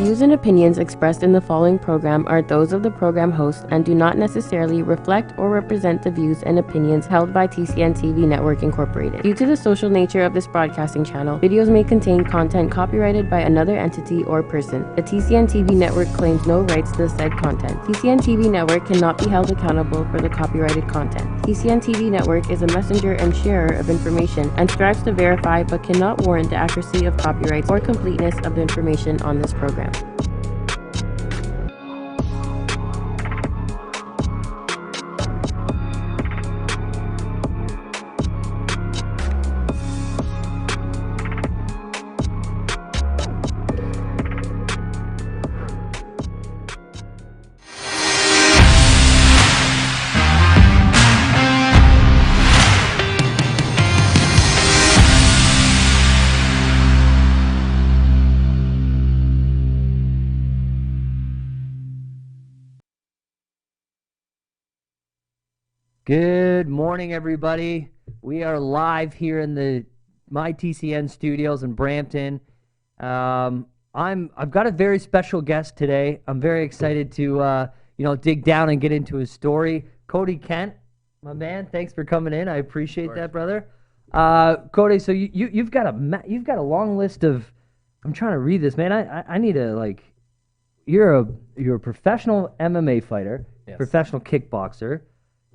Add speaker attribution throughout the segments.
Speaker 1: views and opinions expressed in the following program are those of the program host and do not necessarily reflect or represent the views and opinions held by TCN TV Network Incorporated. Due to the social nature of this broadcasting channel, videos may contain content copyrighted by another entity or person. The TCN TV Network claims no rights to the said content. TCN TV Network cannot be held accountable for the copyrighted content. TCN TV Network is a messenger and sharer of information and strives to verify but cannot warrant the accuracy of copyrights or completeness of the information on this program.
Speaker 2: Good morning, everybody. We are live here in the My TCN studios in Brampton. I've got a very special guest today. I'm very excited to dig down and get into his story. Cody Kent, my man, thanks for coming in. I appreciate that, brother. Cody, so you've got a long list of. I'm trying to read this, man. I need to You're a professional MMA fighter, yes. Professional kickboxer.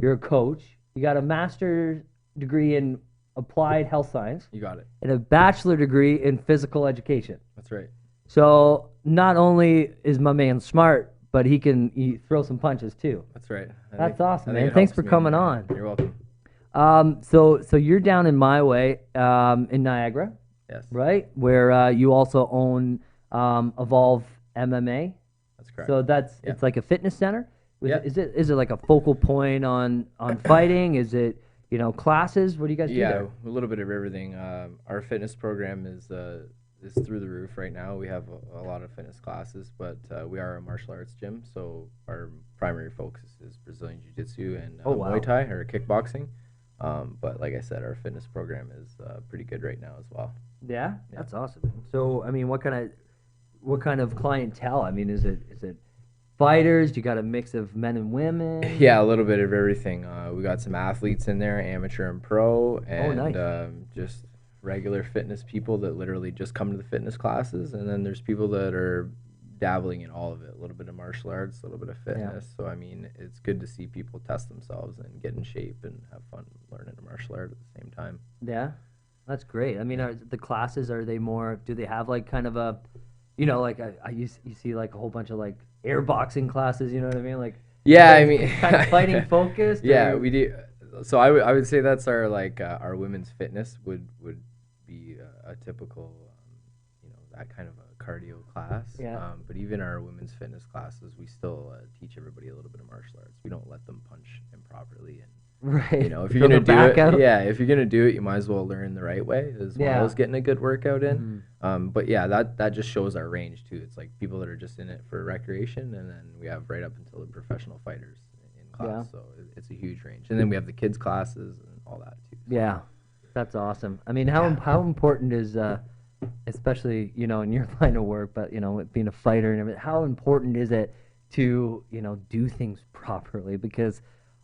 Speaker 2: You're a coach. You got a master's degree in applied health science.
Speaker 3: You got it. And
Speaker 2: a bachelor degree in physical education.
Speaker 3: That's right.
Speaker 2: So not only is my man smart, but he can throw some punches too.
Speaker 3: That's right.
Speaker 2: That's awesome, man. Thanks for coming on.
Speaker 3: You're welcome.
Speaker 2: So you're down in my way, in Niagara.
Speaker 3: Yes.
Speaker 2: Right? Where you also own Evolve MMA.
Speaker 3: That's correct.
Speaker 2: So it's like a fitness center.
Speaker 3: Yeah.
Speaker 2: Is it like a focal point on fighting? Is it classes? What do you guys do there?
Speaker 3: Yeah, a little bit of everything. Our fitness program is through the roof right now. We have a lot of fitness classes, but we are a martial arts gym, so our primary focus is Brazilian Jiu-Jitsu and Muay Thai or kickboxing. But like I said, our fitness program is pretty good right now as well.
Speaker 2: Yeah, that's awesome. So I mean, what kind of clientele? I mean, is it fighters? You got a mix of men and women?
Speaker 3: Yeah, a little bit of everything. We got some athletes in there, amateur and pro, and just regular fitness people that literally just come to the fitness classes. And then there's people that are dabbling in all of it, a little bit of martial arts, a little bit of fitness. Yeah. So, I mean, it's good to see people test themselves and get in shape and have fun learning a martial art at the same time.
Speaker 2: Yeah, that's great. I mean, the classes, are they more, do they have kind of a, you see a whole bunch of air boxing classes, you know what I mean?
Speaker 3: Yeah, I mean,
Speaker 2: kind of fighting focused.
Speaker 3: Yeah, we do. So I would say that's our our women's fitness would be a typical that kind of a cardio class.
Speaker 2: Yeah.
Speaker 3: But even our women's fitness classes, we still teach everybody a little bit of martial arts. We don't let them punch improperly and.
Speaker 2: Right.
Speaker 3: If you're gonna do it, if you're gonna do it, you might as well learn the right way as well as getting a good workout in. Mm-hmm. But yeah, that just shows our range too. It's like people that are just in it for recreation, and then we have right up until the professional fighters in class. Yeah. So it's a huge range, and then we have the kids classes and all that too. So.
Speaker 2: Yeah, that's awesome. I mean, how important is especially in your line of work, but being a fighter and everything, how important is it to do things properly? Because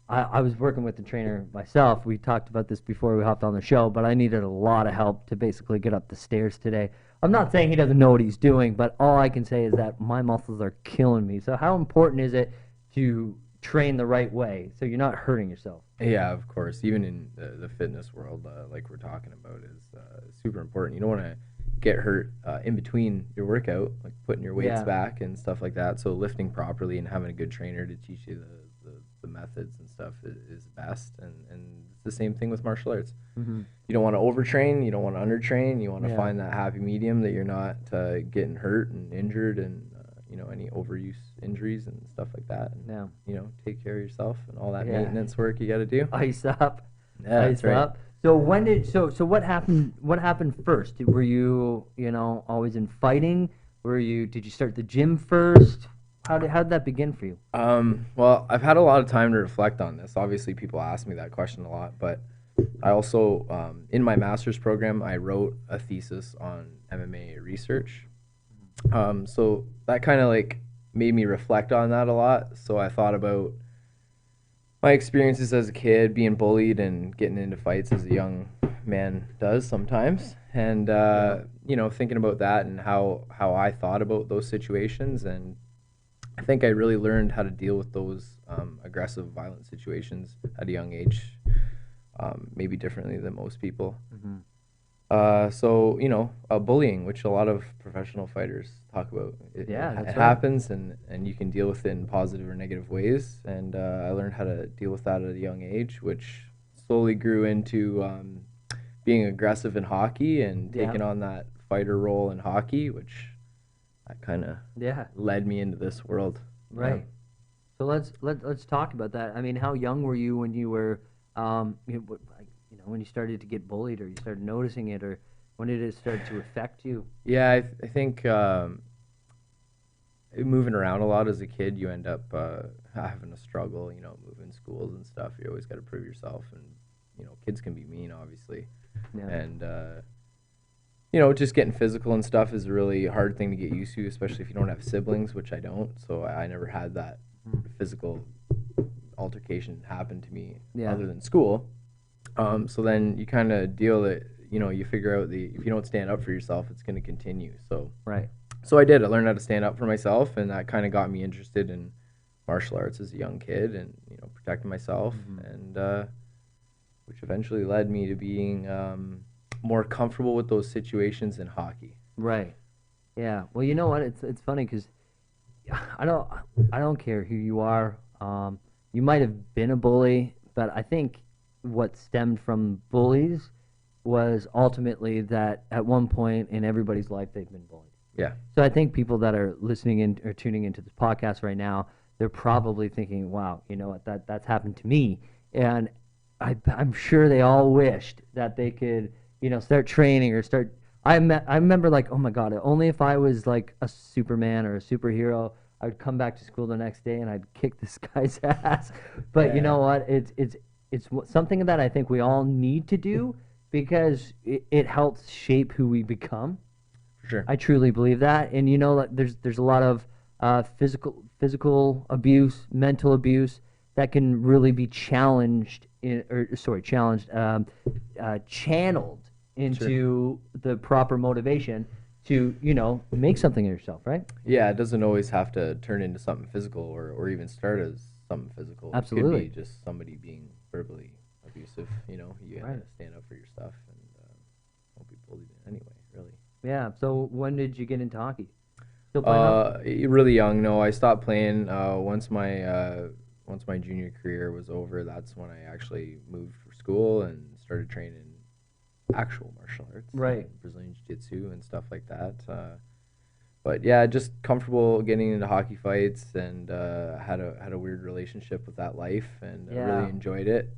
Speaker 2: I was working with the trainer myself. We talked about this before we hopped on the show, but I needed a lot of help to basically get up the stairs today. I'm not saying he doesn't know what he's doing, but all I can say is that my muscles are killing me. So how important is it to train the right way so you're not hurting yourself?
Speaker 3: Yeah, of course. Even in the fitness world, like we're talking about, is super important. You don't want to get hurt in between your workout, like putting your weights back and stuff like that. So lifting properly and having a good trainer to teach you the methods and stuff is best, and it's the same thing with martial arts. Mm-hmm. You don't want to overtrain, you don't want to undertrain, you want to find that happy medium that you're not getting hurt and injured and any overuse injuries and stuff like that, and take care of yourself and all that maintenance work you got to do.
Speaker 2: Ice up.
Speaker 3: That's right.
Speaker 2: So what happened first? Were you always in fighting? Did you start the gym first? How did that begin for you?
Speaker 3: Well, I've had a lot of time to reflect on this. Obviously, people ask me that question a lot, but I also, in my master's program, I wrote a thesis on MMA research. So that kind of like made me reflect on that a lot. So I thought about my experiences as a kid, being bullied and getting into fights as a young man does sometimes, and thinking about that and how I thought about those situations, and I think I really learned how to deal with those aggressive, violent situations at a young age, maybe differently than most people.
Speaker 2: Mm-hmm.
Speaker 3: Bullying, which a lot of professional fighters talk about, it
Speaker 2: That's right.
Speaker 3: happens, and you can deal with it in positive or negative ways. And I learned how to deal with that at a young age, which slowly grew into being aggressive in hockey and taking on that fighter role in hockey, which that kind of led me into this world.
Speaker 2: Right. So let's talk about that. I mean, how young were you when you were, when you started to get bullied, or you started noticing it, or when did it start to affect you?
Speaker 3: Yeah, I think moving around a lot as a kid, you end up having a struggle, moving schools and stuff. You always got to prove yourself, and kids can be mean, obviously.
Speaker 2: Yeah.
Speaker 3: And just getting physical and stuff is a really hard thing to get used to, especially if you don't have siblings, which I don't. So I never had that physical altercation happen to me other than school. So then you kind of deal that, you figure out if you don't stand up for yourself, it's going to continue. So So I did. I learned how to stand up for myself, and that kind of got me interested in martial arts as a young kid, and protecting myself, and which eventually led me to being more comfortable with those situations in hockey.
Speaker 2: Right. Yeah. Well, you know what? It's funny because I don't care who you are. You might have been a bully, but I think what stemmed from bullies was ultimately that at one point in everybody's life they've been bullied.
Speaker 3: Yeah.
Speaker 2: So I think people that are listening in or tuning into this podcast right now, they're probably thinking, "Wow, you know what? That's happened to me," and I'm sure they all wished that they could, start training or start. I remember like, oh my God, only if I was like a Superman or a superhero, I would come back to school the next day and I'd kick this guy's ass. But you know what? It's something that I think we all need to do because it helps shape who we become.
Speaker 3: For sure.
Speaker 2: I truly believe that, and there's a lot of physical abuse, mental abuse that can really be challenged channeled into the proper motivation to make something of yourself, right?
Speaker 3: Yeah, it doesn't always have to turn into something physical or even start as something physical.
Speaker 2: Absolutely.
Speaker 3: It could be just somebody being verbally abusive. You gotta stand up for your stuff and won't be bullied anyway, really.
Speaker 2: Yeah. So when did you get into hockey? Still playing
Speaker 3: really young. No, I stopped playing once my junior career was over. That's when I actually moved for school and started training actual martial arts, Brazilian jiu-jitsu and stuff like that. But yeah, just comfortable getting into hockey fights, and had a weird relationship with that life, and I really enjoyed it.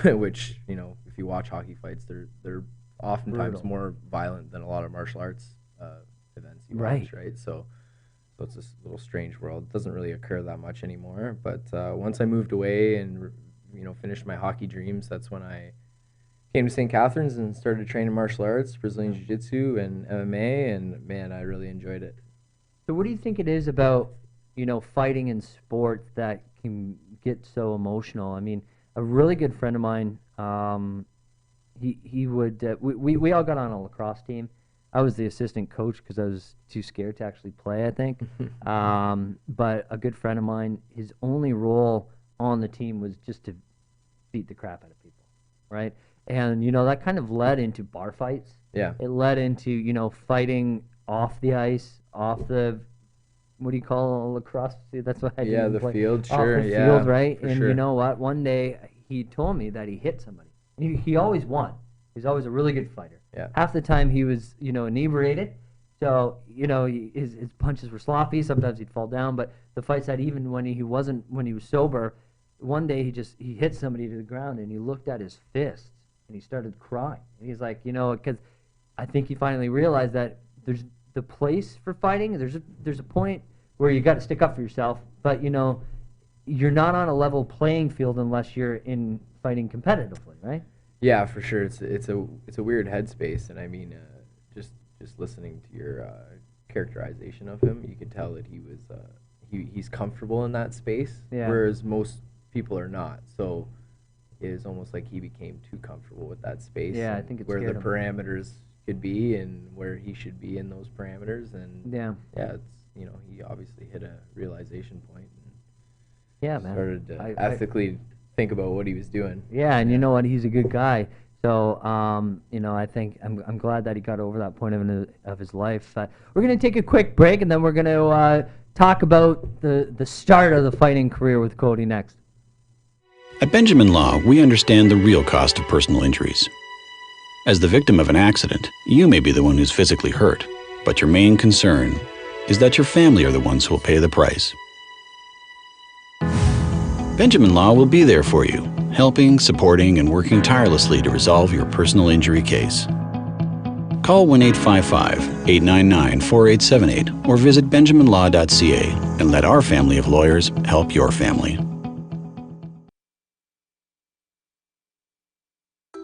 Speaker 3: Which if you watch hockey fights, they're oftentimes more violent than a lot of martial arts events you watch, right? So it's this little strange world. It doesn't really occur that much anymore. But once I moved away and finished my hockey dreams, that's when I came to St. Catharines and started training martial arts, Brazilian Jiu-Jitsu and MMA, and man, I really enjoyed it.
Speaker 2: So what do you think it is about fighting in sports that can get so emotional? I mean, a really good friend of mine, he would we all got on a lacrosse team. I was the assistant coach because I was too scared to actually play, I think. But a good friend of mine, his only role on the team was just to beat the crap out of people, right? And, that kind of led into bar fights.
Speaker 3: Yeah.
Speaker 2: It led into, fighting off the ice, off the, what do you call a lacrosse? That's what I did.
Speaker 3: Yeah, the field, sure.
Speaker 2: Off the field, right? And you know what? One day he told me that he hit somebody. He always won. He's always a really good fighter.
Speaker 3: Yeah.
Speaker 2: Half the time he was, inebriated. So, his punches were sloppy. Sometimes he'd fall down. But the fights that even when he was sober, one day he hit somebody to the ground and he looked at his fists and he started crying. And he's like, because I think he finally realized that there's the place for fighting. There's a point where you got to stick up for yourself, but you're not on a level playing field unless you're in fighting competitively, right?
Speaker 3: Yeah, for sure. It's a weird headspace, and I mean, just listening to your characterization of him. You could tell that he was he's comfortable in that space,
Speaker 2: Yeah.
Speaker 3: whereas most people are not. So it was almost like he became too comfortable with that space.
Speaker 2: Yeah, I
Speaker 3: and
Speaker 2: think it
Speaker 3: where the
Speaker 2: scared him.
Speaker 3: parameters could be and where he should be in those parameters. And
Speaker 2: Yeah.
Speaker 3: it's he obviously hit a realization point and
Speaker 2: Yeah, man.
Speaker 3: started to ethically think about what he was doing.
Speaker 2: Yeah, and you know what? He's a good guy. So, I think I'm glad that he got over that point of his life. We're going to take a quick break, and then we're going to talk about the start of the fighting career with Cody next.
Speaker 4: At Benjamin Law, we understand the real cost of personal injuries. As the victim of an accident, you may be the one who's physically hurt, but your main concern is that your family are the ones who will pay the price. Benjamin Law will be there for you, helping, supporting, and working tirelessly to resolve your personal injury case. Call 1-855-899-4878 or visit benjaminlaw.ca and let our family of lawyers help your family.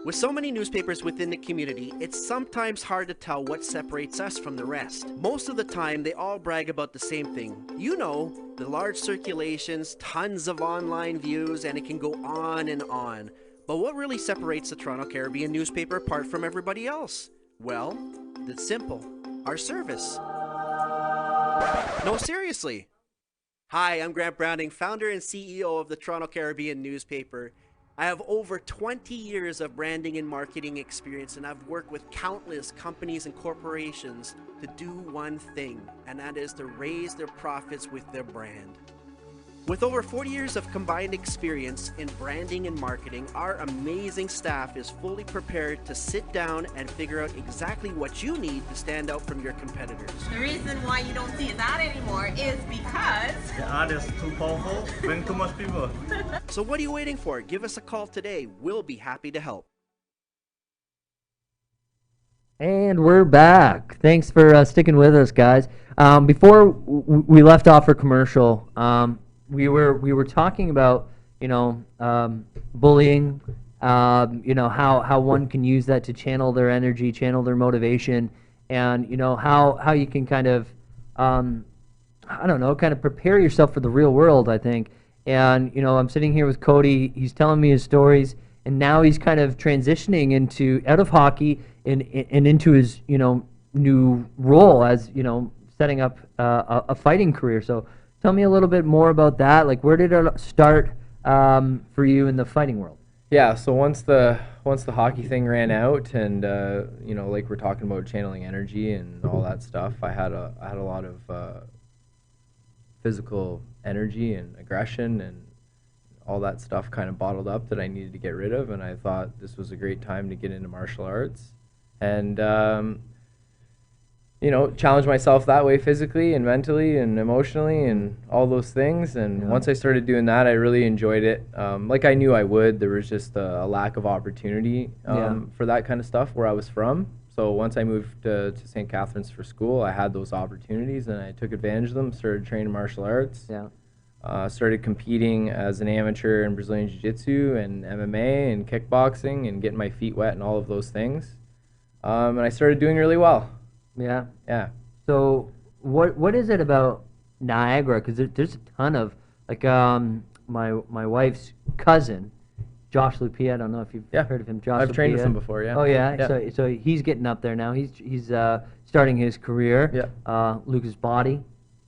Speaker 5: With so many newspapers within the community, it's sometimes hard to tell what separates us from the rest. Most of the time, they all brag about the same thing. The large circulations, tons of online views, and it can go on and on. But what really separates the Toronto Caribbean newspaper apart from everybody else? Well, it's simple. Our service. No, seriously. Hi, I'm Grant Browning, founder and CEO of the Toronto Caribbean newspaper. I have over 20 years of branding and marketing experience, and I've worked with countless companies and corporations to do one thing, and that is to raise their profits with their brand. With over 40 years of combined experience in branding and marketing, our amazing staff is fully prepared to sit down and figure out exactly what you need to stand out from your competitors.
Speaker 6: The reason why you don't see that anymore is because
Speaker 7: the ad is too powerful, bring too much people.
Speaker 5: So what are you waiting for? Give us a call today. We'll be happy to help.
Speaker 2: And we're back. Thanks for sticking with us, guys. Before we left off for commercial, we were talking about bullying, how one can use that to channel their energy, channel their motivation, and how you can kind of kind of prepare yourself for the real world, I think. And I'm sitting here with Cody. He's telling me his stories, and now he's kind of transitioning out of hockey and into his new role as setting up a fighting career. So tell me a little bit more about that. Like, where did it start for you in the fighting world?
Speaker 3: Yeah, so once the hockey thing ran out, and like we're talking about channeling energy and all that stuff, I had a lot of physical energy and aggression and all that stuff kind of bottled up that I needed to get rid of, and I thought this was a great time to get into martial arts and challenge myself that way, physically and mentally and emotionally and all those things. And once I started doing that, I really enjoyed it. Like I knew I would. There was just a lack of opportunity for that kind of stuff where I was from. So once I moved to St. Catharines for school, I had those opportunities and I took advantage of them, started training martial arts. Started competing as an amateur in Brazilian Jiu-Jitsu and MMA and kickboxing and getting my feet wet and all of those things. And I started doing really well.
Speaker 2: Yeah.
Speaker 3: So
Speaker 2: what is it about Niagara? Because there's a ton of, like, my wife's cousin, Josh Lupia. I don't know if you've heard of him. Josh
Speaker 3: I've trained with
Speaker 2: Lupia.
Speaker 3: him before, yeah.
Speaker 2: Oh, yeah? So he's getting up there now. He's starting his career. Lucas Body.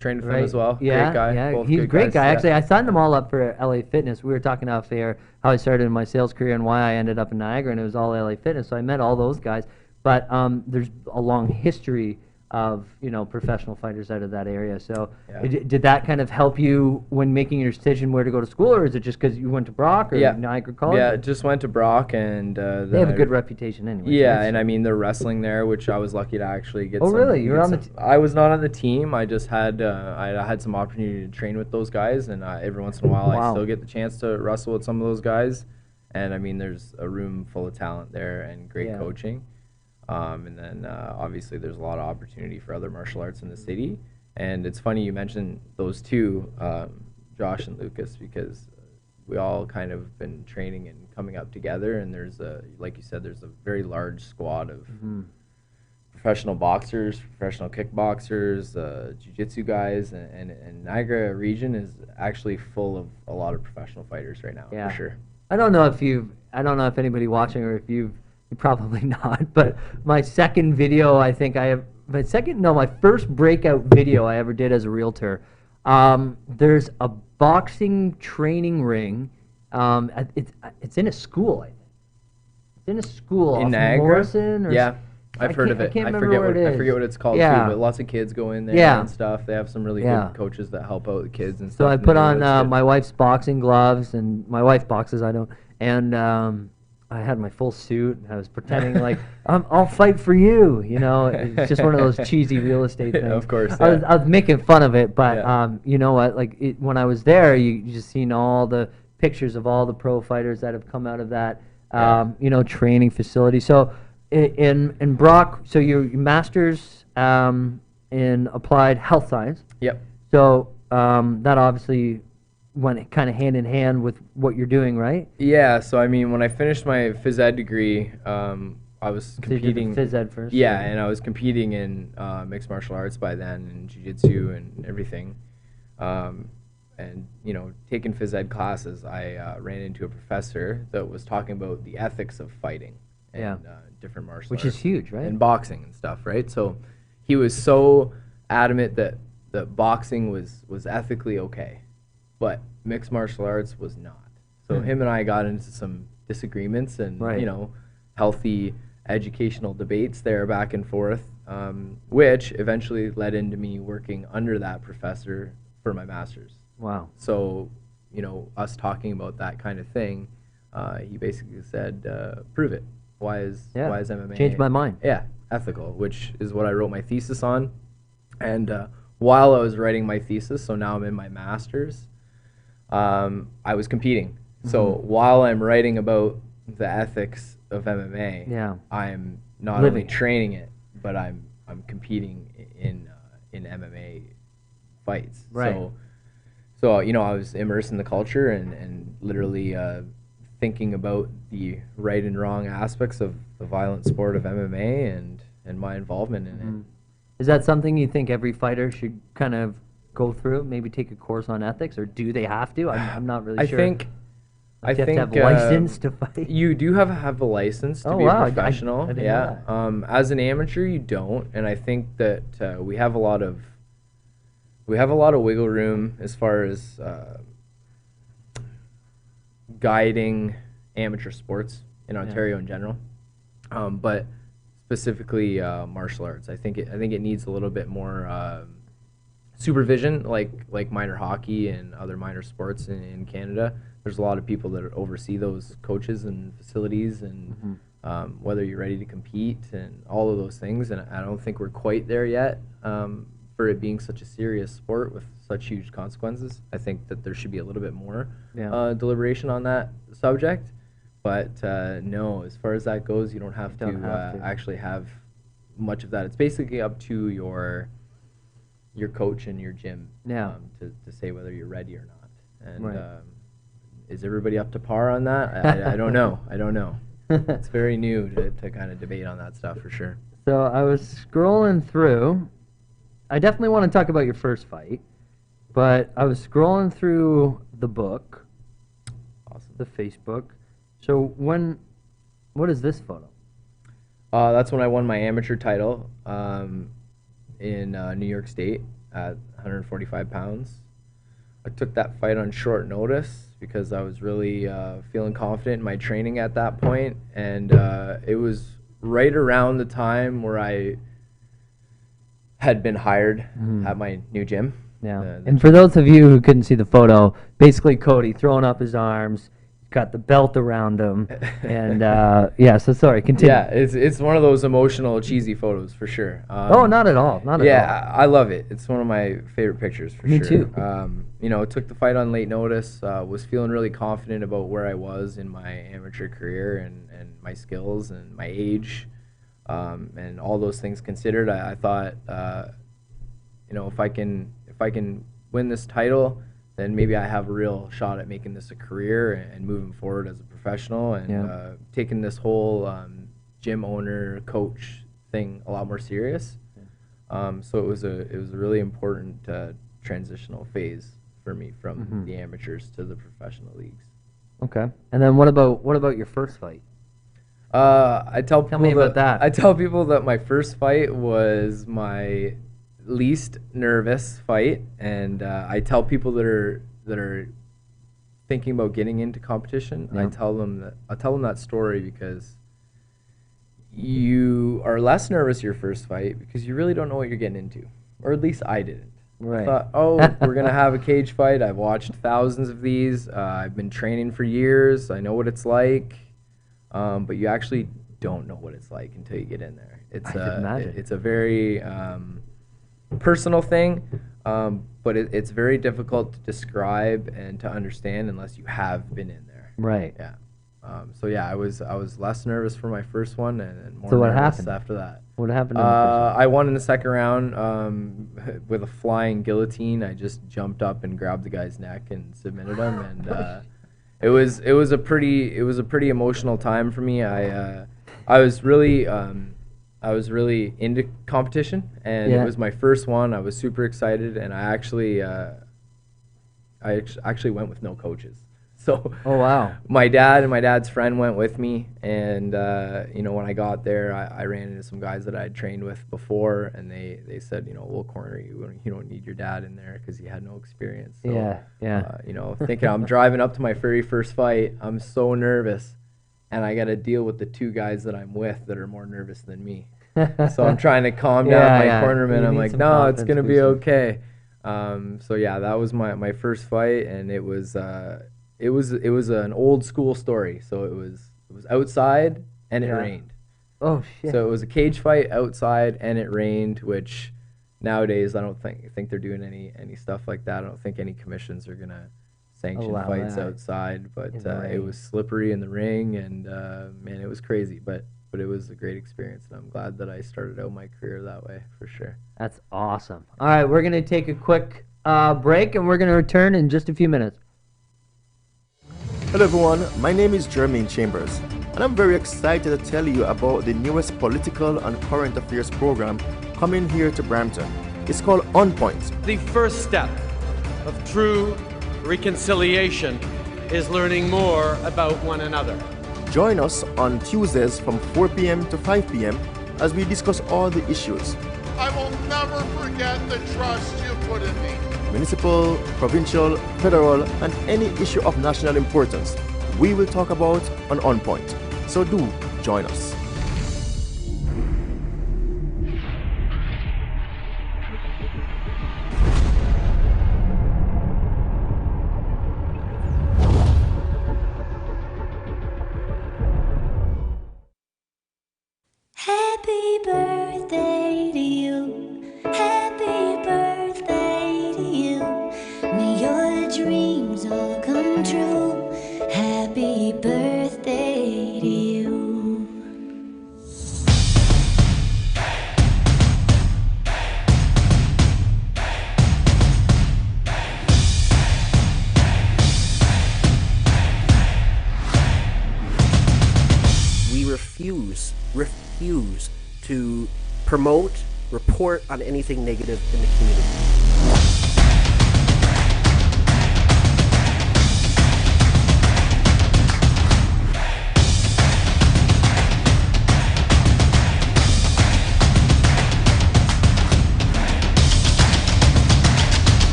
Speaker 3: Trained with him as well.
Speaker 2: Yeah,
Speaker 3: great guy.
Speaker 2: yeah.
Speaker 3: Both
Speaker 2: He's a
Speaker 3: good
Speaker 2: great
Speaker 3: guys,
Speaker 2: guy.
Speaker 3: yeah.
Speaker 2: Actually, I signed them all up for LA Fitness. We were talking off air how I started in my sales career and why I ended up in Niagara, and it was all LA Fitness. So I met all those guys. But there's a long history of professional fighters out of that area. So did that kind of help you when making your decision where to go to school, or is it just because you went to Brock or Niagara College?
Speaker 3: Yeah, just went to Brock, and
Speaker 2: they have a good reputation anyway.
Speaker 3: Yeah, and I mean they're wrestling there, which I was lucky to actually get.
Speaker 2: Oh, really? You were on the
Speaker 3: I was not on the team. I just had I had some opportunity to train with those guys, and every once in a while I still get the chance to wrestle with some of those guys. And I mean, there's a room full of talent there and great coaching. And then obviously there's a lot of opportunity for other martial arts in the city. And it's funny you mentioned those two, Josh and Lucas, because we all kind of been training and coming up together. And there's like you said, there's a very large squad of professional boxers, professional kickboxers, jiu-jitsu guys, and Niagara region is actually full of a lot of professional fighters right now,
Speaker 2: Yeah.
Speaker 3: for sure.
Speaker 2: I don't know if anybody watching or if you probably not, but my second video, I think I have, my first breakout video I ever did as a realtor. There's a boxing training ring. It's in a school, I think. It's in a school
Speaker 3: In
Speaker 2: off
Speaker 3: Niagara?
Speaker 2: Morrison or
Speaker 3: Yeah, I've heard of it.
Speaker 2: I
Speaker 3: forget what it's called too, but lots of kids go in there and stuff. They have some really good coaches that help out the kids and stuff.
Speaker 2: So I put on my wife's boxing gloves, and my wife boxes, I don't, and I had my full suit, and I was pretending like I'll fight for you. You know, it's just one of those cheesy real estate things.
Speaker 3: Of course,
Speaker 2: I was making fun of it, but you know what? Like when I was there, you just seen all the pictures of all the pro fighters that have come out of that. You know, training facility. So in Brock, so your master's in applied health science.
Speaker 3: Yep.
Speaker 2: So that obviously went kind of hand in hand with what you're doing, right?
Speaker 3: Yeah. So I mean, when I finished my phys ed degree, I was competing.
Speaker 2: So you did the phys ed first.
Speaker 3: Yeah, and I was competing in mixed martial arts by then, and jiu-jitsu and everything. And you know, taking phys ed classes, I ran into a professor that was talking about the ethics of fighting and different martial arts,
Speaker 2: which is huge, right?
Speaker 3: And boxing and stuff, right? So he was so adamant that boxing was ethically okay, but mixed martial arts was not. So him and I got into some disagreements and you know, healthy educational debates there back and forth, which eventually led into me working under that professor for my master's.
Speaker 2: Wow.
Speaker 3: So, you know, us talking about that kind of thing, he basically said, prove it. Why is MMA?
Speaker 2: Changed my mind.
Speaker 3: Yeah, ethical, which is what I wrote my thesis on. And while I was writing my thesis, so now I'm in my master's, I was competing. So while I'm writing about the ethics of MMA, I'm not only training it, but I'm competing in MMA fights.
Speaker 2: Right.
Speaker 3: So you know, I was immersed in the culture and literally thinking about the right and wrong aspects of the violent sport of MMA and my involvement in it.
Speaker 2: Is that something you think every fighter should kind of go through? Maybe take a course on ethics, or do they have to? I'm not really sure.
Speaker 3: I think
Speaker 2: you have to have a license to fight.
Speaker 3: You do have a license to be a professional.
Speaker 2: I didn't know that.
Speaker 3: As an amateur, you don't, and I think that we have a lot of wiggle room as far as guiding amateur sports in Ontario in general, but specifically martial arts. I think it needs a little bit more supervision, like minor hockey and other minor sports in Canada. There's a lot of people that oversee those coaches and facilities and whether you're ready to compete and all of those things. And I don't think we're quite there yet. For it being such a serious sport with such huge consequences, I think that there should be a little bit more deliberation on that subject. But no, as far as that goes, you don't have to actually have much of that. It's basically up to your coach and your gym to say whether you're ready or not. And is everybody up to par on that? I don't know. I don't know. It's very new to kind of debate on that stuff for sure.
Speaker 2: So I was scrolling through. I definitely want to talk about your first fight, but I was scrolling through the book, the Facebook. So what is this photo?
Speaker 3: That's when I won my amateur title in New York State at 145 pounds. I took that fight on short notice because I was really feeling confident in my training at that point, and it was right around the time where I had been hired at my new gym.
Speaker 2: And for those of you who couldn't see the photo, basically Cody throwing up his arms, got the belt around him, and so sorry, continue.
Speaker 3: Yeah, it's one of those emotional, cheesy photos for sure.
Speaker 2: Oh, not at all, not at all.
Speaker 3: Yeah, I love it. It's one of my favorite pictures for sure.
Speaker 2: Me too.
Speaker 3: You know, took the fight on late notice, was feeling really confident about where I was in my amateur career and my skills and my age. And all those things considered, I thought, you know, if I can win this title, then maybe I have a real shot at making this a career and moving forward as a professional and taking this whole gym owner coach thing a lot more serious. So it was a really important transitional phase for me from the amateurs to the professional leagues.
Speaker 2: Okay. And then what about your first fight?
Speaker 3: Tell
Speaker 2: me about that.
Speaker 3: I tell people that my first fight was my least nervous fight, and I tell people that are thinking about getting into competition, I tell them that story because you are less nervous your first fight because you really don't know what you're getting into, or at least I didn't.
Speaker 2: Right.
Speaker 3: I thought, oh, we're gonna have a cage fight. I've watched thousands of these. I've been training for years. I know what it's like, but you actually don't know what it's like until you get in there. It's a very personal thing, but it's very difficult to describe and to understand unless you have been in there.
Speaker 2: Right.
Speaker 3: Yeah. So yeah, I was less nervous for my first one and more
Speaker 2: So what
Speaker 3: nervous
Speaker 2: happened?
Speaker 3: after that.
Speaker 2: What happened in the first one?
Speaker 3: I won in the second round with a flying guillotine. I just jumped up and grabbed the guy's neck and submitted him, and it was a pretty emotional time for me. I was really into competition, and it was my first one. I was super excited, and I actually went with no coaches. So
Speaker 2: Oh wow.
Speaker 3: my dad and my dad's friend went with me, and when I got there, I ran into some guys that I had trained with before, and they said, we'll corner you. You don't need your dad in there because he had no experience. So, thinking I'm driving up to my very first fight, I'm so nervous, and I got to deal with the two guys that I'm with that are more nervous than me. So I'm trying to calm down my cornerman. I'm like, no, it's gonna be okay. So yeah, that was my first fight, and it was an old school story. So it was outside and it rained.
Speaker 2: Oh shit.
Speaker 3: So it was a cage fight outside and it rained, which nowadays I don't think they're doing any stuff like that. I don't think any commissions are gonna sanction fights outside. But it was slippery in the ring, and man, it was crazy. But it was a great experience, and I'm glad that I started out my career that way for sure.
Speaker 2: That's awesome. All right, we're gonna take a quick break, and we're gonna return in just a few minutes.
Speaker 8: Hello everyone, my name is Jermaine Chambers, and I'm very excited to tell you about the newest political and current affairs program coming here to Brampton. It's called On Point.
Speaker 9: The first step of true reconciliation is learning more about one another.
Speaker 8: Join us on Tuesdays from 4 p.m. to 5 p.m. as we discuss all the issues.
Speaker 10: I will never forget the trust you put in me.
Speaker 8: Municipal, provincial, federal, and any issue of national importance, we will talk about on Point. So do join us.
Speaker 11: Happy birthday to you. Happy birthday to you. May your dreams all come true. Happy birthday to you.
Speaker 5: We refuse to promote, report on anything negative in the community.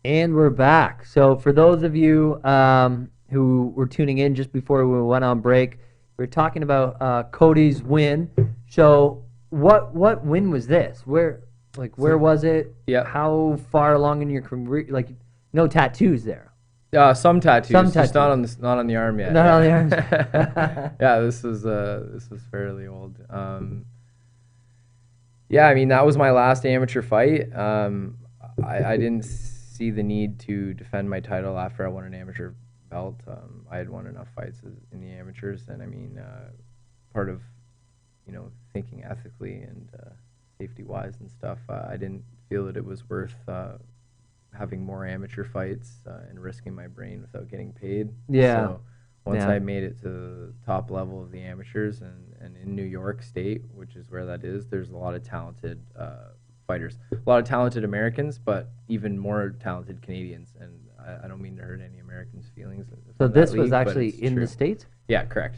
Speaker 2: And we're back. So for those of you who were tuning in just before we went on break, we were talking about Cody's win. So what win was this? Where was it?
Speaker 3: Yeah.
Speaker 2: How far along in your career? Like, no tattoos there.
Speaker 3: Some tattoos, just not on the arm yet.
Speaker 2: Not on the arms.
Speaker 3: Yeah, this was fairly old. Yeah, I mean, that was my last amateur fight. I didn't see the need to defend my title after I won an amateur belt. I had won enough fights in the amateurs, and I mean, part of thinking ethically and safety-wise and stuff. I didn't feel that it was worth having more amateur fights and risking my brain without getting paid.
Speaker 2: Yeah.
Speaker 3: So once
Speaker 2: Yeah.
Speaker 3: I made it to the top level of the amateurs and in New York State, which is where that is, there's a lot of talented fighters, a lot of talented Americans, but even more talented Canadians. And I don't mean to hurt any Americans' feelings.
Speaker 2: So
Speaker 3: from
Speaker 2: this
Speaker 3: that
Speaker 2: was
Speaker 3: league, but
Speaker 2: actually
Speaker 3: it's
Speaker 2: in the
Speaker 3: true.
Speaker 2: States?
Speaker 3: Yeah, correct.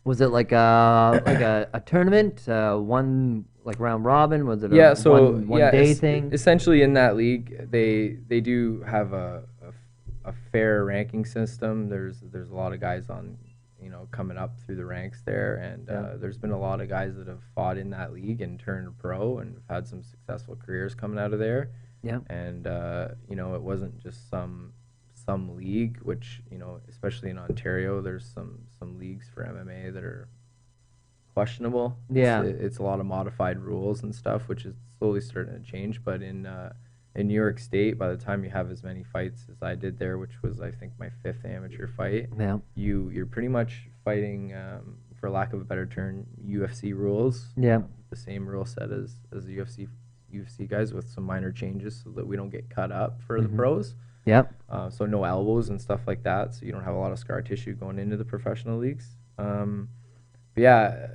Speaker 2: Was it like a tournament, one like round robin? Was it a
Speaker 3: Yeah, so
Speaker 2: one
Speaker 3: yeah,
Speaker 2: day thing?
Speaker 3: essentially in that league, they do have a fair ranking system. There's a lot of guys on, coming up through the ranks there, and there's been a lot of guys that have fought in that league and turned pro and have had some successful careers coming out of there.
Speaker 2: Yeah.
Speaker 3: And it wasn't just some league, which especially in Ontario, there's some leagues for MMA that are questionable.
Speaker 2: Yeah.
Speaker 3: It's a lot of modified rules and stuff, which is slowly starting to change. But in New York State, by the time you have as many fights as I did there, which was I think my 5th amateur fight,
Speaker 2: Yeah.
Speaker 3: you're pretty much fighting, for lack of a better term, UFC rules.
Speaker 2: Yeah.
Speaker 3: The same rule set as the UFC guys, with some minor changes so that we don't get cut up for the pros.
Speaker 2: Yep.
Speaker 3: So no elbows and stuff like that, so you don't have a lot of scar tissue going into the professional leagues. But yeah,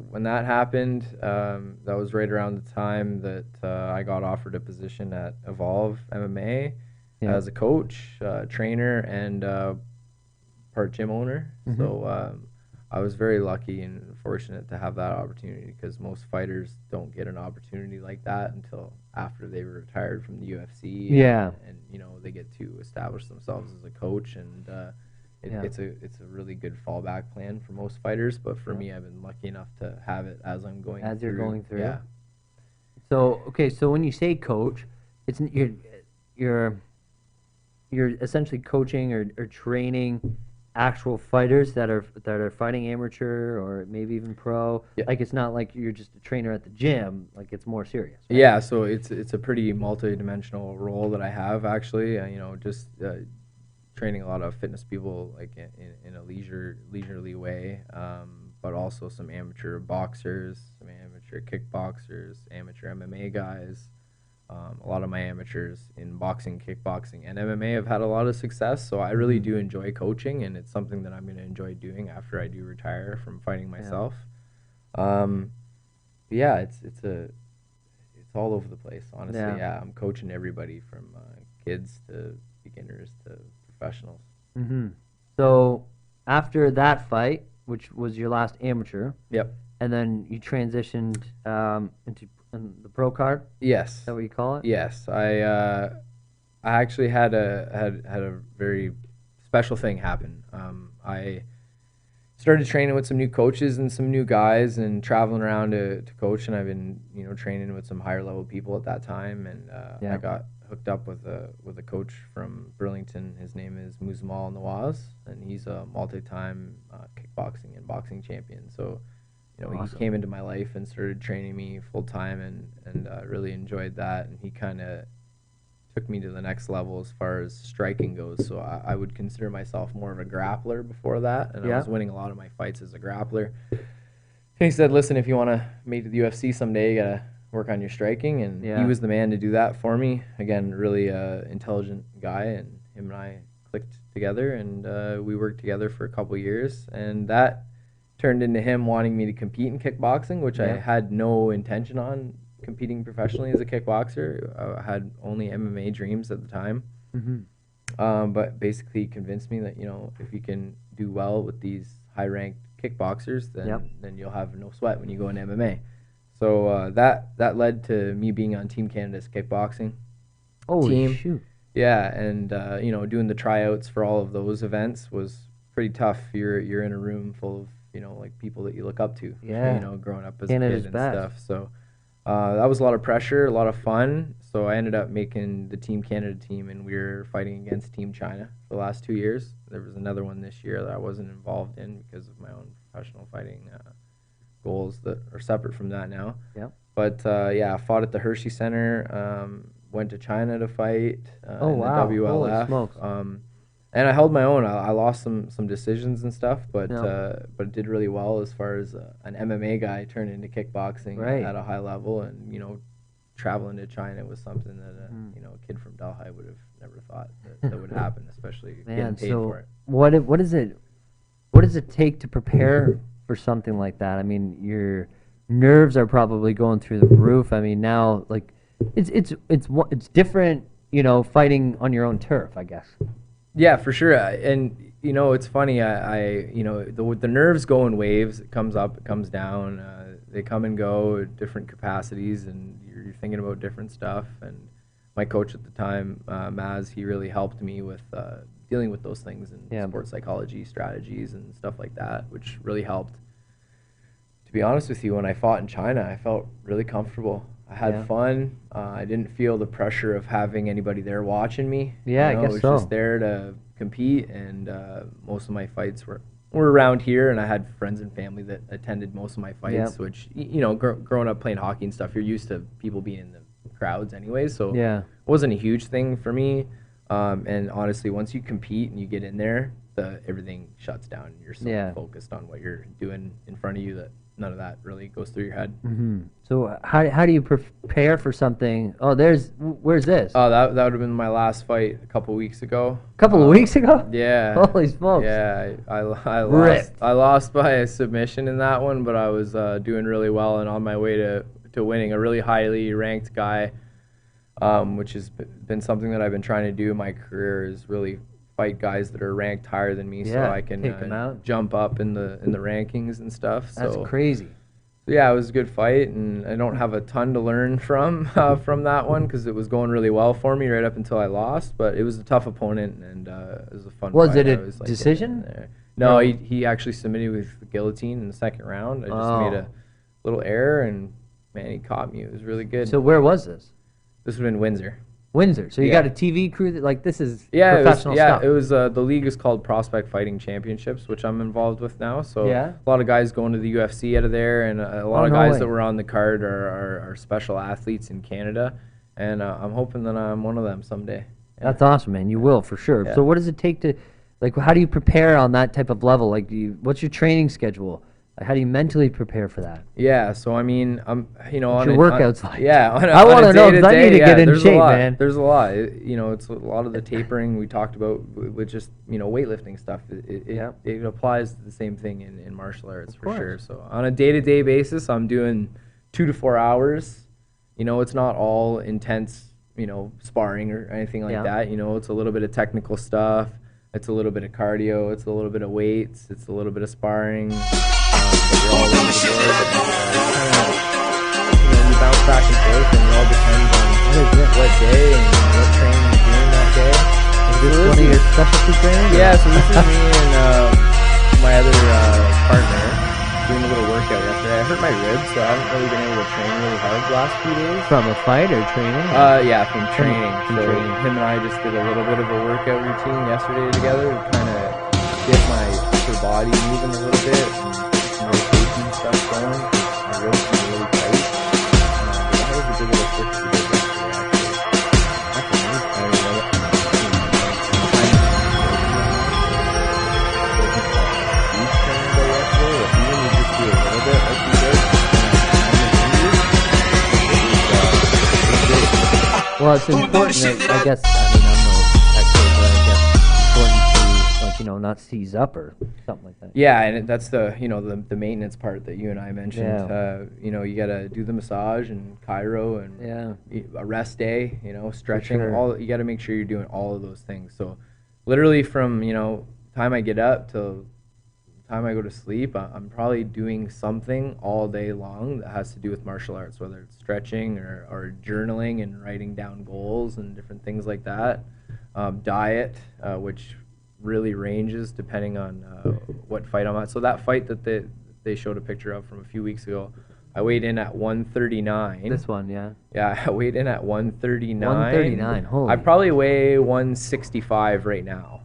Speaker 3: when that happened, that was right around the time that I got offered a position at Evolve MMA as a coach, trainer, and part gym owner. So I was very lucky and fortunate to have that opportunity, because most fighters don't get an opportunity like that until after they were retired from the UFC.
Speaker 2: Yeah.
Speaker 3: And they get to establish themselves as a coach, and it's a really good fallback plan for most fighters. But for me, I've been lucky enough to have it as I'm going through.
Speaker 2: As you're going through.
Speaker 3: Yeah.
Speaker 2: So okay, so when you say coach, it's you're essentially coaching or training actual fighters that are fighting amateur or maybe even pro.
Speaker 3: Yeah.
Speaker 2: Like, it's not like you're just a trainer at the gym. Like, it's more serious. Right?
Speaker 3: Yeah, so it's a pretty multi-dimensional role that I have, actually. Just training a lot of fitness people, like in a leisurely way, but also some amateur boxers, some amateur kickboxers, amateur MMA guys. A lot of my amateurs in boxing, kickboxing, and MMA have had a lot of success, so I really do enjoy coaching, and it's something that I'm going to enjoy doing after I do retire from fighting myself. Yeah, it's all over the place, honestly. Yeah, I'm coaching everybody from kids to beginners to professionals.
Speaker 2: So after that fight, which was your last amateur,
Speaker 3: Yep.
Speaker 2: and then you transitioned into the pro card.
Speaker 3: Yes.
Speaker 2: Is that what you call it?
Speaker 3: Yes, I actually had a very special thing happen. I started training with some new coaches and some new guys, and traveling around to coach, and I've been training with some higher level people at that time, and I got hooked up with a coach from Burlington. His name is Muzamal Nawaz, and he's a multi-time kickboxing and boxing champion. So awesome. He came into my life and started training me full time, and really enjoyed that. And he kind of took me to the next level as far as striking goes. So I would consider myself more of a grappler before that, and I was winning a lot of my fights as a grappler. And he said, "Listen, if you want to make it to the UFC someday, you gotta work on your striking." And he was the man to do that for me. Again, really intelligent guy, and him and I clicked together, and we worked together for a couple years, and that turned into him wanting me to compete in kickboxing, which I had no intention on competing professionally as a kickboxer. I had only MMA dreams at the time. But basically he convinced me that, if you can do well with these high-ranked kickboxers, then you'll have no sweat when you go into MMA. So that led to me being on Team Canada's kickboxing team.
Speaker 2: Shoot.
Speaker 3: Yeah, and doing the tryouts for all of those events was pretty tough. You're in a room full of like people that you look up to, growing up as
Speaker 2: Canada's
Speaker 3: a kid and
Speaker 2: best.
Speaker 3: stuff. So that was a lot of pressure, a lot of fun. So I ended up making the Team Canada team, and we were fighting against Team China for the last 2 years. There was another one this year that I wasn't involved in because of my own professional fighting goals that are separate from that now.
Speaker 2: Yep.
Speaker 3: But I fought at the Hershey Center, went to China to fight in the WLF.
Speaker 2: Holy smokes.
Speaker 3: And I held my own. I lost some decisions and stuff, but
Speaker 2: Yeah.
Speaker 3: did really well as far as an MMA guy turned into kickboxing at a high level. And traveling to China was something that a kid from Delhi would have never thought that would happen, especially getting paid for it.
Speaker 2: What does it take to prepare for something like that? I mean, your nerves are probably going through the roof. I mean, now like it's different, fighting on your own turf, I guess.
Speaker 3: Yeah, for sure. And it's funny. The nerves go in waves. It comes up, it comes down. They come and go at different capacities, and you're thinking about different stuff. And my coach at the time, Maz, he really helped me with dealing with those things and sports psychology strategies and stuff like that, which really helped. To be honest with you, when I fought in China, I felt really comfortable. I had fun. I didn't feel the pressure of having anybody there watching me.
Speaker 2: Yeah, I guess so.
Speaker 3: I was just there to compete, and most of my fights were around here, and I had friends and family that attended most of my fights, which, growing up playing hockey and stuff, you're used to people being in the crowds anyway, so it wasn't a huge thing for me. And honestly, once you compete and you get in there, everything shuts down. You're so focused on what you're doing in front of you that none of that really goes through your head.
Speaker 2: Mm-hmm. So how do you prepare for something? Oh, where's this?
Speaker 3: Oh, that would have been my last fight a couple weeks ago.
Speaker 2: A couple of weeks ago?
Speaker 3: Yeah.
Speaker 2: Holy smokes.
Speaker 3: Yeah, I lost by a submission in that one, but I was doing really well and on my way to winning. A really highly ranked guy, which has been something that I've been trying to do in my career, is really fight guys that are ranked higher than me, so I can jump up in the rankings and stuff. So
Speaker 2: that's crazy.
Speaker 3: Yeah, it was a good fight, and I don't have a ton to learn from that one because it was going really well for me right up until I lost. But it was a tough opponent, and it was a fun fight.
Speaker 2: Was it a decision?
Speaker 3: No, he actually submitted with the guillotine in the second round. I just made a little error, and man, he caught me. It was really good.
Speaker 2: So where was this?
Speaker 3: This was in Windsor.
Speaker 2: Windsor. So you got a TV crew this is professional stuff.
Speaker 3: It was the league is called Prospect Fighting Championships, which I'm involved with now. So a lot of guys going to the UFC out of there, and a lot of guys that were on the card are special athletes in Canada, and I'm hoping that I'm one of them someday. Yeah.
Speaker 2: That's awesome, man. You will for sure. Yeah. So what does it take to, how do you prepare on that type of level? What's your training schedule? How do you mentally prepare for that?
Speaker 3: Yeah, so I mean,
Speaker 2: what's your workouts like?
Speaker 3: Yeah,
Speaker 2: I want to know because I need to get in shape, man.
Speaker 3: There's a lot. It's a lot of the tapering we talked about with just weightlifting stuff. It applies to the same thing in martial arts for sure. So on a day-to-day basis, I'm doing 2 to 4 hours. It's not all intense, sparring or anything like that. It's a little bit of technical stuff. It's a little bit of cardio. It's a little bit of weights. It's a little bit of sparring. But you're all over the board. You bounce back and forth, and it all depends on what day and what training you're doing that day.
Speaker 2: Is this one of your specialty trainings?
Speaker 3: Yeah, so this is me and my other partner doing a little workout yesterday. I hurt my ribs, so I haven't really been able to train really hard the last few days.
Speaker 2: From a fight or training?
Speaker 3: Yeah, from training. Him and I just did a little bit of a workout routine yesterday together to kind of get my upper body moving a little bit and get some rotation stuff going. My ribs are really tight. That was a big little fix to do yesterday, actually. That's amazing.
Speaker 2: Well, it's important, I guess. I'm no expert, but I guess it's important to, not seize up or something like that.
Speaker 3: Yeah, and that's the maintenance part that you and I mentioned. Yeah. You gotta do the massage and chiro and a rest day. Stretching. Sure. You gotta make sure you're doing all of those things. So, literally from time I get up till time I go to sleep, I'm probably doing something all day long that has to do with martial arts, whether it's stretching or journaling and writing down goals and different things like that. Diet, which really ranges depending on what fight I'm at. So that fight that they showed a picture of from a few weeks ago, I weighed in at 139.
Speaker 2: This one, yeah.
Speaker 3: Yeah, I weighed in at 139.
Speaker 2: 139, holy.
Speaker 3: I probably weigh 165 right now.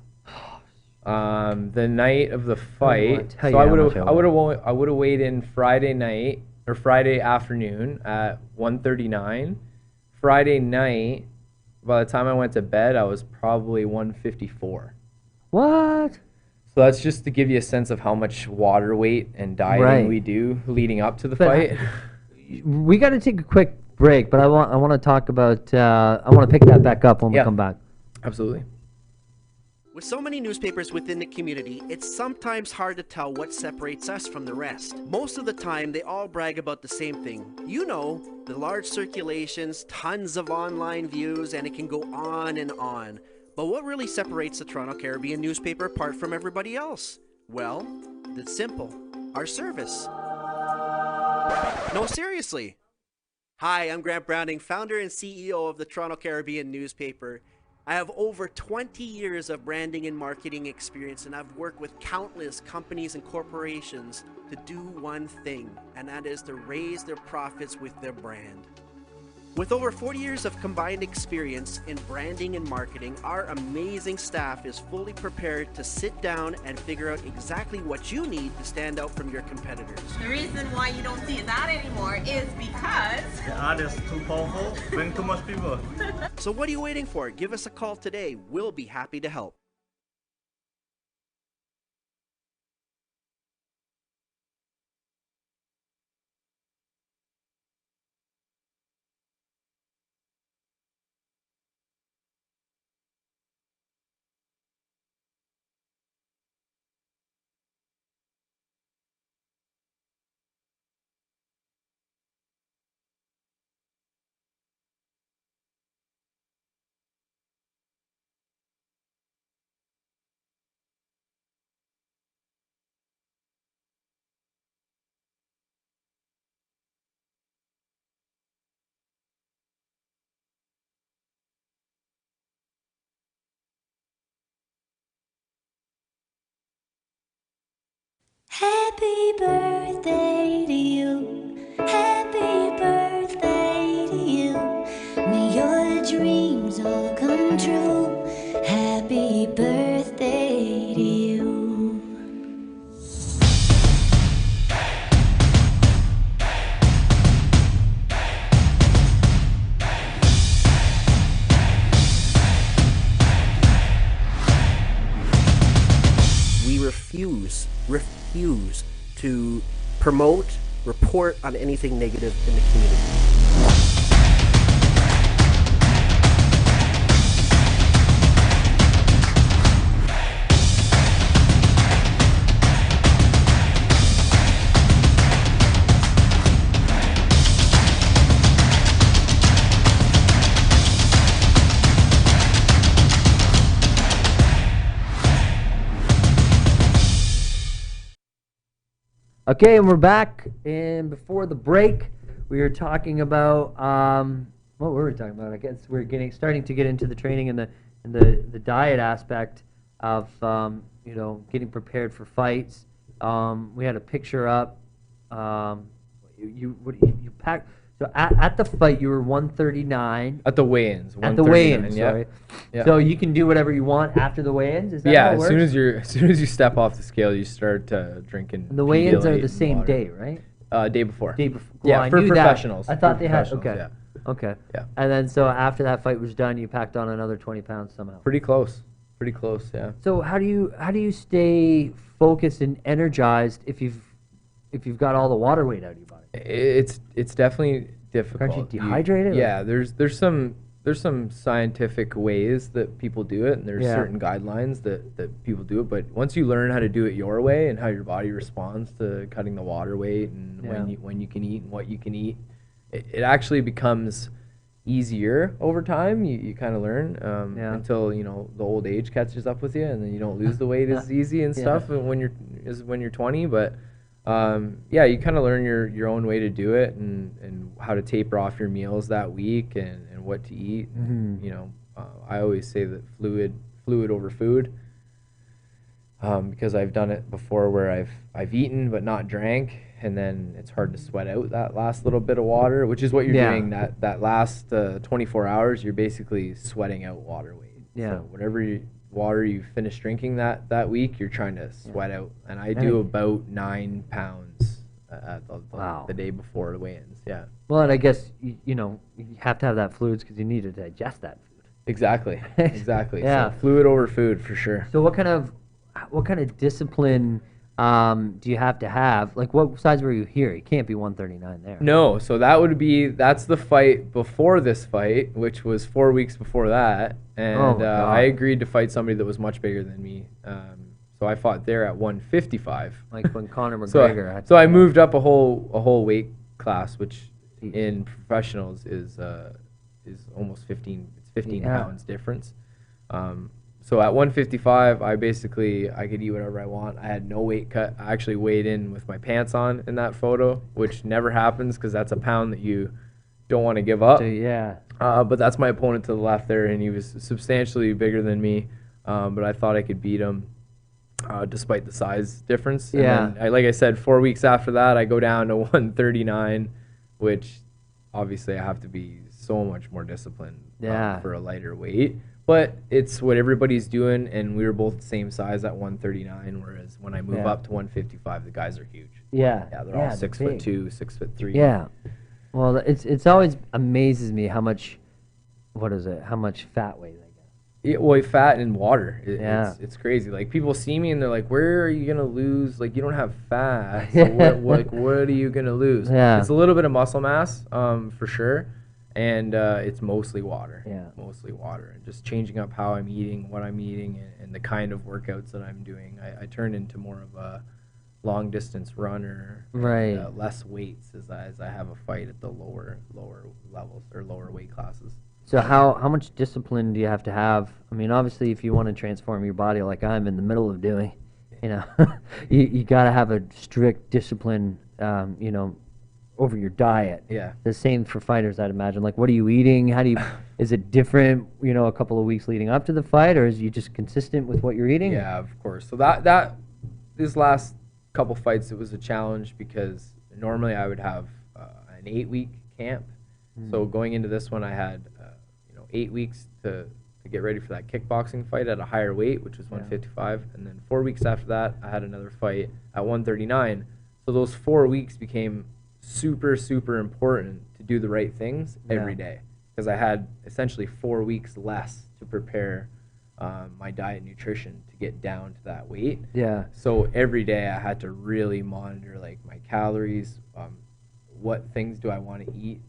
Speaker 3: The night of the fight, so I would have weighed in Friday night or Friday afternoon at 139. Friday night, by the time I went to bed, I was probably 154.
Speaker 2: What?
Speaker 3: So that's just to give you a sense of how much water weight and dieting we do leading up to the fight.
Speaker 2: We got to take a quick break, but I want to talk about. I want to pick that back up when we come back.
Speaker 3: Absolutely.
Speaker 5: With so many newspapers within the community, it's sometimes hard to tell what separates us from the rest. Most of the time, they all brag about the same thing. You know, the large circulations, tons of online views, and it can go on and on. But what really separates the Toronto Caribbean newspaper apart from everybody else? Well, it's simple. Our service. No, seriously. Hi, I'm Grant Browning, founder and CEO of the Toronto Caribbean newspaper. I have over 20 years of branding and marketing experience, and I've worked with countless companies and corporations to do one thing, and that is to raise their profits with their brand. With over 40 years of combined experience in branding and marketing, our amazing staff is fully prepared to sit down and figure out exactly what you need to stand out from your competitors.
Speaker 6: The reason why you don't see that anymore is because
Speaker 7: The ad is too powerful, bring too much people.
Speaker 5: So what are you waiting for? Give us a call today. We'll be happy to help.
Speaker 11: Happy birthday to you. Happy birthday to you. May your dreams all come true. Happy birthday to you.
Speaker 5: We refuse to promote, report on anything negative in the community.
Speaker 2: Okay, and we're back. And before the break, we were talking about what were we talking about? I guess we're starting to get into the training and the diet aspect of getting prepared for fights. We had a picture up. You packed. So at the fight, you were 139.
Speaker 3: At the weigh-ins.
Speaker 2: At the weigh-ins,
Speaker 3: yeah.
Speaker 2: sorry.
Speaker 3: Yeah.
Speaker 2: So you can do whatever you want after the weigh-ins. Is that how it works?
Speaker 3: as soon as you step off the scale, you start drinking.
Speaker 2: And the weigh-ins are
Speaker 3: Pedialyte
Speaker 2: the same
Speaker 3: water.
Speaker 2: day, right?
Speaker 3: Day before.
Speaker 2: Day before.
Speaker 3: Yeah,
Speaker 2: Well, I
Speaker 3: for
Speaker 2: knew that.
Speaker 3: professionals.
Speaker 2: I thought
Speaker 3: For
Speaker 2: they had.
Speaker 3: professionals,
Speaker 2: Okay.
Speaker 3: yeah.
Speaker 2: Okay.
Speaker 3: Yeah.
Speaker 2: And then so after that fight was done, you packed on another 20 pounds somehow.
Speaker 3: Pretty close, yeah.
Speaker 2: So how do you stay focused and energized if you've got all the water weight out of your body?
Speaker 3: It's definitely difficult.
Speaker 2: Aren't you dehydrated?
Speaker 3: Yeah, there's some scientific ways that people do it, and there's certain guidelines that people do it. But once you learn how to do it your way and how your body responds to cutting the water weight and when you can eat and what you can eat, it actually becomes easier over time. You kind of learn until the old age catches up with you, and then you don't lose the weight as easy and stuff when you're 20. But you kind of learn your own way to do it and how to taper off your meals that week and what to eat.
Speaker 2: Mm-hmm.
Speaker 3: I always say that fluid over food, because I've done it before where I've eaten but not drank, and then it's hard to sweat out that last little bit of water, which is what you're doing that last 24 hours. You're basically sweating out water weight.
Speaker 2: Yeah.
Speaker 3: So whatever water you finish drinking that week, you're trying to sweat out. And I do about 9 pounds at the day before the weigh-ins. Yeah.
Speaker 2: Well, and I guess you have to have that fluids because you need to digest that food.
Speaker 3: Exactly.
Speaker 2: Yeah.
Speaker 3: So fluid over food for sure.
Speaker 2: So what kind of discipline do you have to have? Like, what size were you here? You can't be 139 there.
Speaker 3: No, so that's the fight before this fight, which was 4 weeks before that, and I agreed to fight somebody that was much bigger than me. So I fought there at 155.
Speaker 2: Like when Conor McGregor.
Speaker 3: So I moved up a whole weight class, which in professionals is almost 15. It's 15 pounds difference. So at 155, I could eat whatever I want. I had no weight cut. I actually weighed in with my pants on in that photo, which never happens because that's a pound that you don't want to give up.
Speaker 2: So, yeah.
Speaker 3: But that's my opponent to the left there, and he was substantially bigger than me. But I thought I could beat him despite the size difference.
Speaker 2: Yeah.
Speaker 3: And then, like I said, 4 weeks after that, I go down to 139, which obviously I have to be so much more disciplined for a lighter weight. But it's what everybody's doing, and we were both the same size at 139, whereas when I move up to 155, the guys are huge.
Speaker 2: Yeah.
Speaker 3: Yeah, they're all 6'2", 6'3".
Speaker 2: Yeah. Well, it's always amazes me how much fat weight, I guess.
Speaker 3: Yeah, well, fat and water. It's crazy. Like, people see me, and they're like, where are you going to lose? Like, you don't have fat. So what are you going to lose?
Speaker 2: Yeah.
Speaker 3: It's a little bit of muscle mass, for sure. And it's mostly water.
Speaker 2: Yeah.
Speaker 3: Mostly water. And just changing up how I'm eating, what I'm eating, and the kind of workouts that I'm doing. I turned into more of a long distance runner.
Speaker 2: Right.
Speaker 3: And, less weights as I have a fight at the lower levels or lower weight classes.
Speaker 2: So how much discipline do you have to have? I mean, obviously, if you want to transform your body like I'm in the middle of doing, you got to have a strict discipline, over your diet.
Speaker 3: Yeah.
Speaker 2: The same for fighters, I'd imagine. Like, what are you eating? Is it different, a couple of weeks leading up to the fight, or is you just consistent with what you're eating?
Speaker 3: Yeah, of course. So these last couple fights, it was a challenge because normally I would have an 8-week camp. So going into this one, I had 8 weeks to get ready for that kickboxing fight at a higher weight, which was 155, and then 4 weeks after that, I had another fight at 139. So those 4 weeks became super, super important to do the right things every day, because I had essentially 4 weeks less to prepare my diet and nutrition to get down to that weight.
Speaker 2: Yeah.
Speaker 3: So every day I had to really monitor like my calories, what things do I want to eat,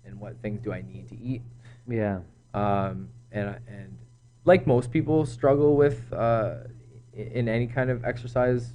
Speaker 3: and what things do I need to eat.
Speaker 2: Yeah.
Speaker 3: And like most people struggle with in any kind of exercise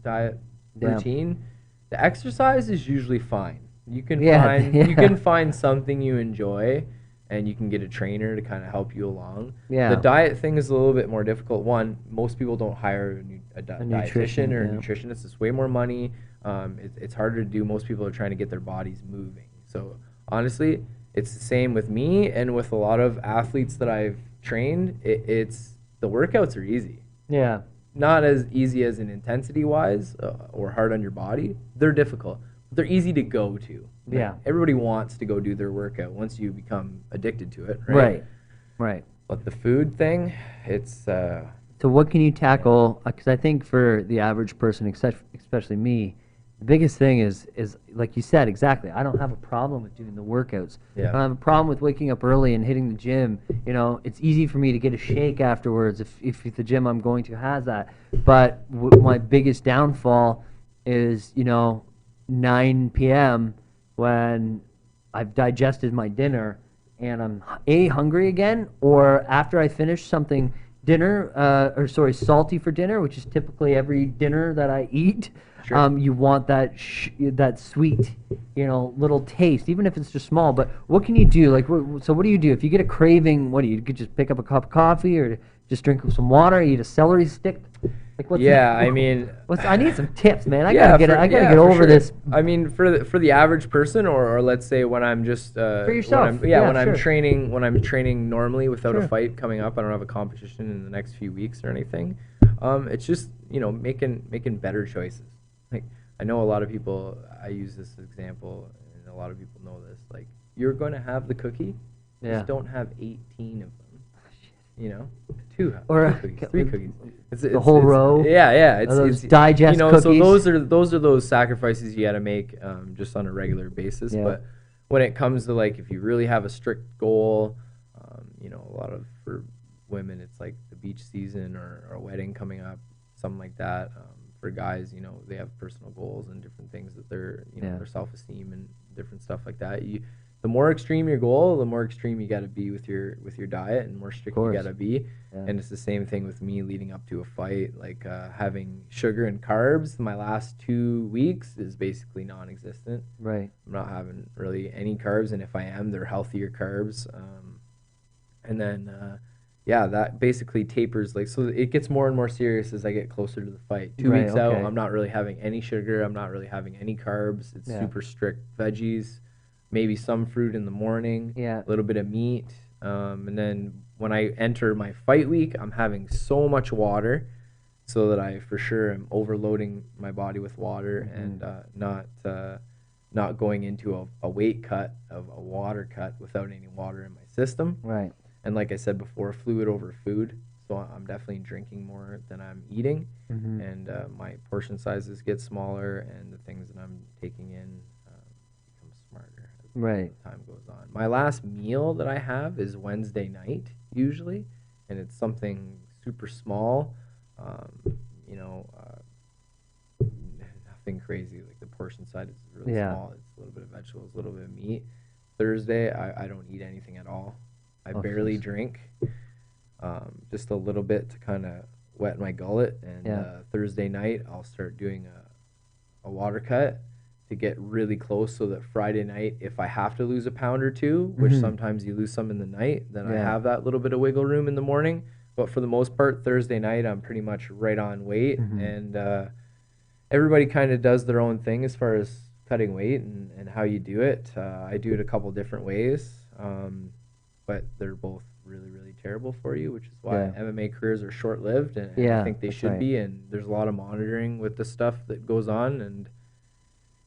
Speaker 3: diet routine, the exercise is usually fine. You can you can find something you enjoy, and you can get a trainer to kind of help you along.
Speaker 2: Yeah.
Speaker 3: The diet thing is a little bit more difficult. One, most people don't hire a dietitian or a nutritionist. It's way more money. It's harder to do. Most people are trying to get their bodies moving. So honestly, it's the same with me and with a lot of athletes that I've trained. It's the workouts are easy.
Speaker 2: Yeah.
Speaker 3: Not as easy as in intensity-wise or hard on your body. They're difficult. They're easy to go to.
Speaker 2: Yeah.
Speaker 3: Everybody wants to go do their workout once you become addicted to it, right?
Speaker 2: Right.
Speaker 3: But the food thing, it's...
Speaker 2: So what can you tackle? Because I think for the average person, especially me, the biggest thing is like you said, exactly. I don't have a problem with doing the workouts.
Speaker 3: Yeah.
Speaker 2: I don't have a problem with waking up early and hitting the gym. It's easy for me to get a shake afterwards if the gym I'm going to has that. But my biggest downfall is, 9 p.m. when I've digested my dinner and I'm hungry again, or after I finish something salty for dinner, which is typically every dinner that I eat.
Speaker 3: Sure.
Speaker 2: You want that sweet, little taste, even if it's just small. But what can you do? So what do you do if you get a craving? What do you could just pick up a cup of coffee or just drink some water? Eat a celery stick?
Speaker 3: I
Speaker 2: need some tips, man. I gotta get over this.
Speaker 3: I mean, for the average person, or let's say when I'm just
Speaker 2: for yourself.
Speaker 3: I'm training normally without a fight coming up. I don't have a competition in the next few weeks or anything. It's just making better choices. Like, I know a lot of people, I use this example, and a lot of people know this. Like, you're going to have the cookie, just don't have 18 of them. Two cookies, 3 cookies. It's
Speaker 2: the whole row.
Speaker 3: Yeah.
Speaker 2: It's digest cookies.
Speaker 3: So those are those sacrifices you got to make just on a regular basis. Yeah. But when it comes to if you really have a strict goal, a lot of for women, it's like the beach season or a wedding coming up, something like that. For guys, you know, they have personal goals and different things that they're, you know, their self-esteem and different stuff like that. The more extreme your goal, the more extreme you got to be with your diet, and more strict you got to be. And it's the same thing with me leading up to a fight. Like having sugar and carbs, my last 2 weeks is basically non-existent.
Speaker 2: Right.
Speaker 3: I'm not having really any carbs, and if I am, they're healthier carbs. And then that basically tapers, like, so it gets more and more serious as I get closer to the fight. 2 weeks out, I'm not really having any sugar. I'm not really having any carbs. It's super strict veggies, maybe some fruit in the morning, a little bit of meat. And then when I enter my fight week, I'm having so much water so that I for sure am overloading my body with water and not going into a weight cut of a water cut without any water in my system.
Speaker 2: Right.
Speaker 3: And like I said before, fluid over food. So I'm definitely drinking more than I'm eating. And my portion sizes get smaller, and the things that I'm taking in become smarter as time goes on. My last meal that I have is Wednesday night, usually. And it's something super small. You know, nothing crazy. Like the portion size is really small. It's a little bit of vegetables, a little bit of meat. Thursday, I don't eat anything at all. I barely drink, just a little bit to kind of wet my gullet. And Thursday night, I'll start doing a water cut to get really close, so that Friday night, if I have to lose a pound or two, which sometimes you lose some in the night, then I have that little bit of wiggle room in the morning. But for the most part, Thursday night, I'm pretty much right on weight. And everybody kind of does their own thing as far as cutting weight and how you do it. I do it a couple different ways. But they're both really, really terrible for you, which is why MMA careers are short-lived, and I think they should be. And there's a lot of monitoring with the stuff that goes on, and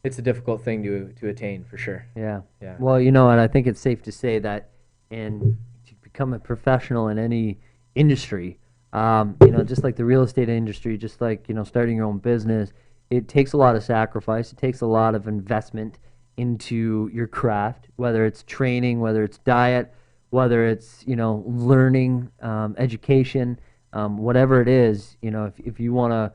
Speaker 3: it's a difficult thing to attain for sure.
Speaker 2: Yeah. Well, you know, and I think it's safe to say that, to become a professional in any industry, you know, just like the real estate industry, just like, you know, starting your own business, it takes a lot of sacrifice. It takes a lot of investment into your craft, whether it's training, whether it's diet, whether it's, you know, learning, education, whatever it is, you know, if you want to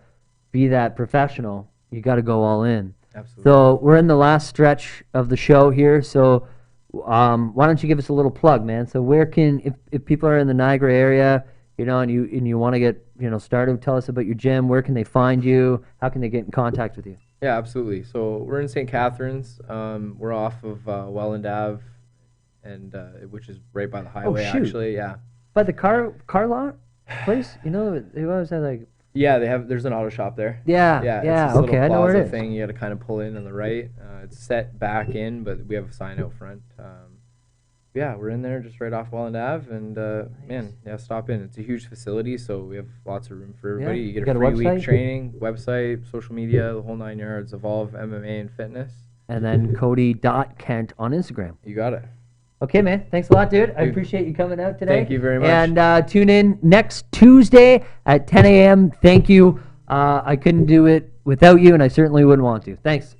Speaker 2: be that professional, you got to go all in.
Speaker 3: Absolutely.
Speaker 2: So we're in the last stretch of the show here. So why don't you give us a little plug, man? So where can, if people are in the Niagara area, you know, and you want to get, you know, started, tell us about your gym. Where can they find you? How can they get in contact with you?
Speaker 3: Yeah, absolutely. So we're in St. Catharines. We're off of Welland Ave. And which is right by the highway, actually.
Speaker 2: By the car lot place, you know, they always have like.
Speaker 3: Yeah, there's an auto shop there.
Speaker 2: Yeah.
Speaker 3: It's this
Speaker 2: okay, I know where it is.
Speaker 3: Thing you got to kind of pull in on the right. It's set back in, but we have a sign out front. We're in there just right off Welland Ave, and stop in. It's a huge facility, so we have lots of room for everybody. You get a free week training, website, social media, the whole 9 yards. Evolve MMA and Fitness.
Speaker 2: And then Cody.Kent on Instagram.
Speaker 3: You got it.
Speaker 2: Okay, man. Thanks a lot, dude. I appreciate you coming out today.
Speaker 3: Thank you very much.
Speaker 2: And tune in next Tuesday at 10 a.m. Thank you. I couldn't do it without you, and I certainly wouldn't want to. Thanks.